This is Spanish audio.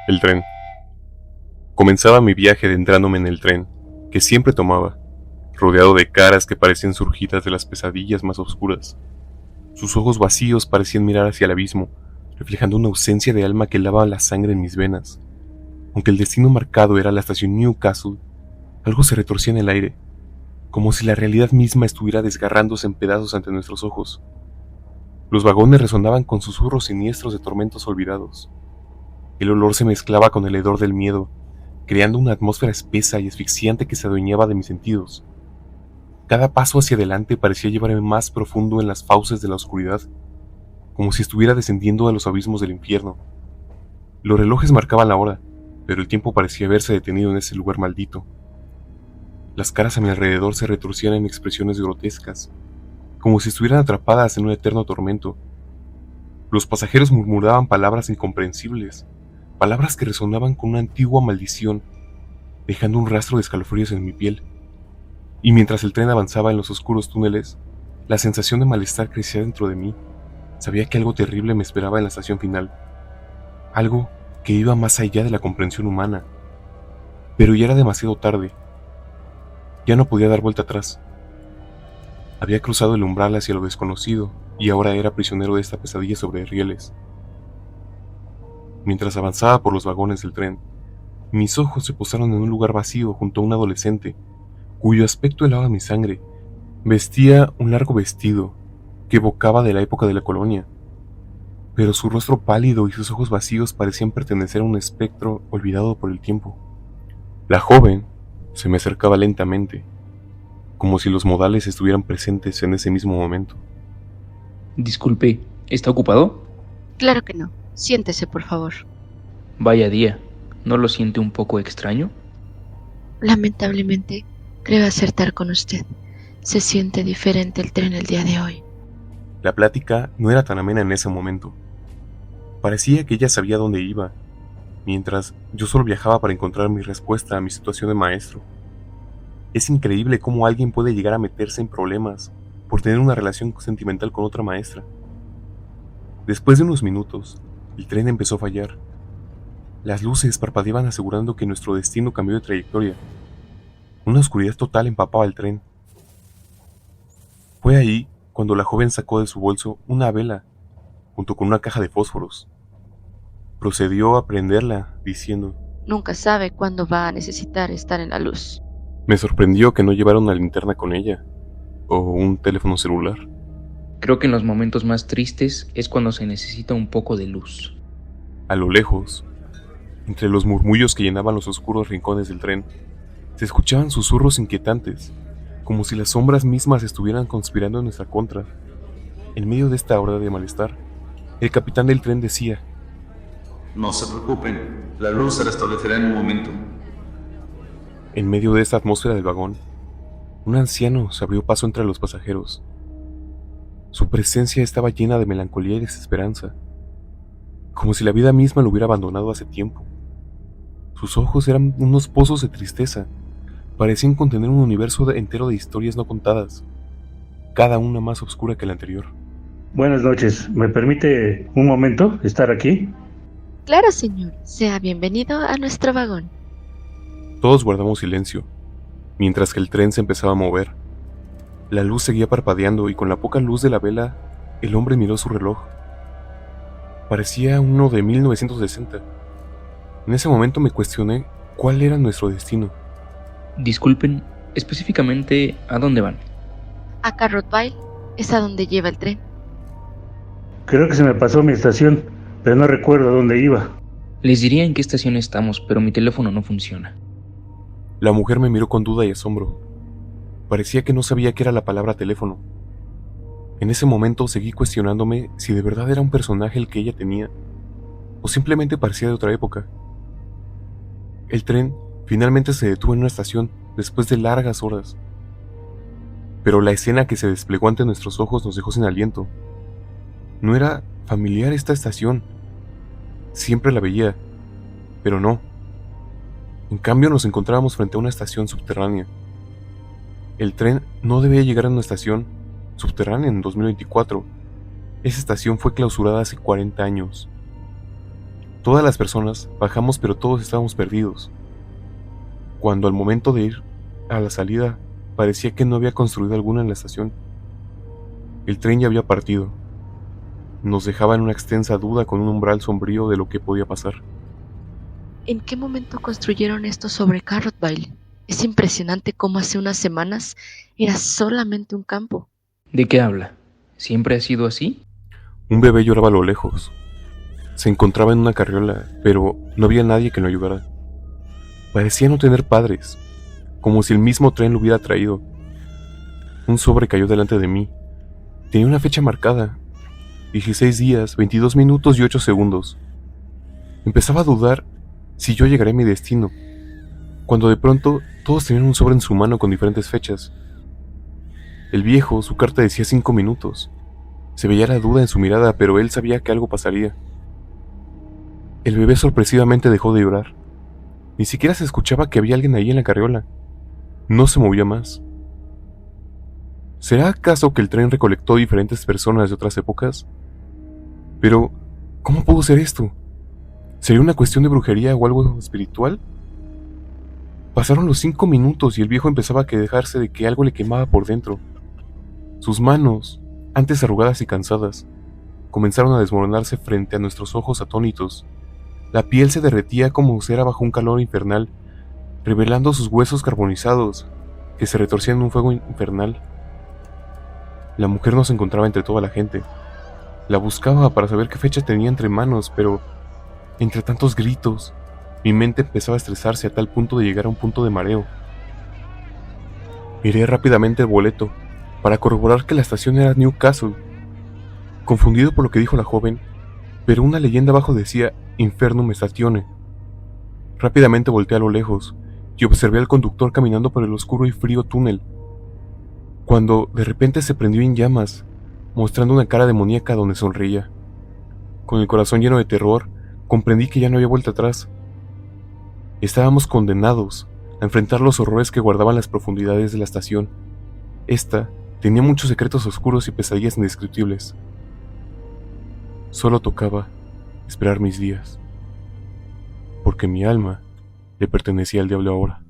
El tren. Comenzaba mi viaje adentrándome en el tren, que siempre tomaba, rodeado de caras que parecían surgidas de las pesadillas más oscuras. Sus ojos vacíos parecían mirar hacia el abismo, reflejando una ausencia de alma que helaba la sangre en mis venas. Aunque el destino marcado era la estación Newcastle, algo se retorcía en el aire, como si la realidad misma estuviera desgarrándose en pedazos ante nuestros ojos. Los vagones resonaban con susurros siniestros de tormentos olvidados. El olor se mezclaba con el hedor del miedo, creando una atmósfera espesa y asfixiante que se adueñaba de mis sentidos. Cada paso hacia adelante parecía llevarme más profundo en las fauces de la oscuridad, como si estuviera descendiendo a los abismos del infierno. Los relojes marcaban la hora, pero el tiempo parecía haberse detenido en ese lugar maldito. Las caras a mi alrededor se retorcían en expresiones grotescas, como si estuvieran atrapadas en un eterno tormento. Los pasajeros murmuraban palabras incomprensibles, palabras que resonaban con una antigua maldición, dejando un rastro de escalofríos en mi piel. Y mientras el tren avanzaba en los oscuros túneles, la sensación de malestar crecía dentro de mí. Sabía que algo terrible me esperaba en la estación final, algo que iba más allá de la comprensión humana. Pero ya era demasiado tarde. Ya no podía dar vuelta atrás. Había cruzado el umbral hacia lo desconocido y ahora era prisionero de esta pesadilla sobre rieles. Mientras avanzaba por los vagones del tren, mis ojos se posaron en un lugar vacío junto a un adolescente, cuyo aspecto helaba mi sangre. Vestía un largo vestido que evocaba de la época de la colonia, pero su rostro pálido y sus ojos vacíos parecían pertenecer a un espectro olvidado por el tiempo. La joven se me acercaba lentamente, como si los modales estuvieran presentes en ese mismo momento. Disculpe, ¿está ocupado? Claro que no. Siéntese, por favor. Vaya día, ¿no lo siente un poco extraño? Lamentablemente, creo acertar con usted. Se siente diferente el tren el día de hoy. La plática no era tan amena en ese momento. Parecía que ella sabía dónde iba, mientras yo solo viajaba para encontrar mi respuesta a mi situación de maestro. Es increíble cómo alguien puede llegar a meterse en problemas por tener una relación sentimental con otra maestra. Después de unos minutos, el tren empezó a fallar. Las luces parpadeaban asegurando que nuestro destino cambió de trayectoria. Una oscuridad total empapaba el tren. Fue ahí cuando la joven sacó de su bolso una vela, junto con una caja de fósforos. Procedió a prenderla, diciendo: Nunca sabe cuándo va a necesitar estar en la luz. Me sorprendió que no llevara una linterna con ella, o un teléfono celular. Creo que en los momentos más tristes es cuando se necesita un poco de luz. A lo lejos, entre los murmullos que llenaban los oscuros rincones del tren, se escuchaban susurros inquietantes, como si las sombras mismas estuvieran conspirando en nuestra contra. En medio de esta hora de malestar, el capitán del tren decía: No se preocupen, la luz se restablecerá en un momento. En medio de esta atmósfera del vagón, un anciano se abrió paso entre los pasajeros. Su presencia estaba llena de melancolía y desesperanza, como si la vida misma lo hubiera abandonado hace tiempo. Sus ojos eran unos pozos de tristeza, parecían contener un universo entero de historias no contadas, cada una más oscura que la anterior. Buenas noches, ¿me permite un momento estar aquí? Claro, señor. Sea bienvenido a nuestro vagón. Todos guardamos silencio, mientras que el tren se empezaba a mover. La luz seguía parpadeando y con la poca luz de la vela, el hombre miró su reloj. Parecía uno de 1960. En ese momento me cuestioné cuál era nuestro destino. Disculpen, específicamente, ¿a dónde van? A Carrotville es a donde lleva el tren. Creo que se me pasó mi estación, pero no recuerdo dónde iba. Les diría en qué estación estamos, pero mi teléfono no funciona. La mujer me miró con duda y asombro. Parecía que no sabía qué era la palabra teléfono. En ese momento seguí cuestionándome si de verdad era un personaje el que ella tenía, o simplemente parecía de otra época. El tren finalmente se detuvo en una estación después de largas horas. Pero la escena que se desplegó ante nuestros ojos nos dejó sin aliento. No era familiar esta estación. Siempre la veía, pero no. En cambio nos encontrábamos frente a una estación subterránea. El tren no debía llegar a una estación subterránea en 2024. Esa estación fue clausurada hace 40 años. Todas las personas bajamos, pero todos estábamos perdidos. Cuando al momento de ir a la salida, parecía que no había construido alguna en la estación. El tren ya había partido. Nos dejaba en una extensa duda con un umbral sombrío de lo que podía pasar. ¿En qué momento construyeron esto sobre Carrotville? Es impresionante cómo hace unas semanas era solamente un campo. ¿De qué habla? ¿Siempre ha sido así? Un bebé lloraba a lo lejos. Se encontraba en una carriola, pero no había nadie que lo ayudara. Parecía no tener padres, como si el mismo tren lo hubiera traído. Un sobre cayó delante de mí. Tenía una fecha marcada: 16 días, 22 minutos y 8 segundos. Empezaba a dudar si yo llegaría a mi destino, cuando de pronto todos tenían un sobre en su mano con diferentes fechas. El viejo, su carta decía 5 minutos. Se veía la duda en su mirada, pero él sabía que algo pasaría. El bebé sorpresivamente dejó de llorar. Ni siquiera se escuchaba que había alguien ahí en la carriola. No se movía más. ¿Será acaso que el tren recolectó diferentes personas de otras épocas? Pero, ¿cómo pudo ser esto? ¿Sería una cuestión de brujería o algo espiritual? Pasaron los 5 minutos y el viejo empezaba a quejarse de que algo le quemaba por dentro. Sus manos, antes arrugadas y cansadas, comenzaron a desmoronarse frente a nuestros ojos atónitos. La piel se derretía como cera bajo un calor infernal, revelando sus huesos carbonizados, que se retorcían en un fuego infernal. La mujer no se encontraba entre toda la gente. La buscaba para saber qué fecha tenía entre manos, pero entre tantos gritos, mi mente empezaba a estresarse a tal punto de llegar a un punto de mareo. Miré rápidamente el boleto para corroborar que la estación era Newcastle, confundido por lo que dijo la joven, pero una leyenda abajo decía Infernum Statione. Rápidamente volteé a lo lejos y observé al conductor caminando por el oscuro y frío túnel, cuando de repente se prendió en llamas, mostrando una cara demoníaca donde sonreía. Con el corazón lleno de terror, comprendí que ya no había vuelta atrás. Estábamos condenados a enfrentar los horrores que guardaban las profundidades de la estación. Esta tenía muchos secretos oscuros y pesadillas indescriptibles. Solo tocaba esperar mis días, porque mi alma le pertenecía al diablo ahora.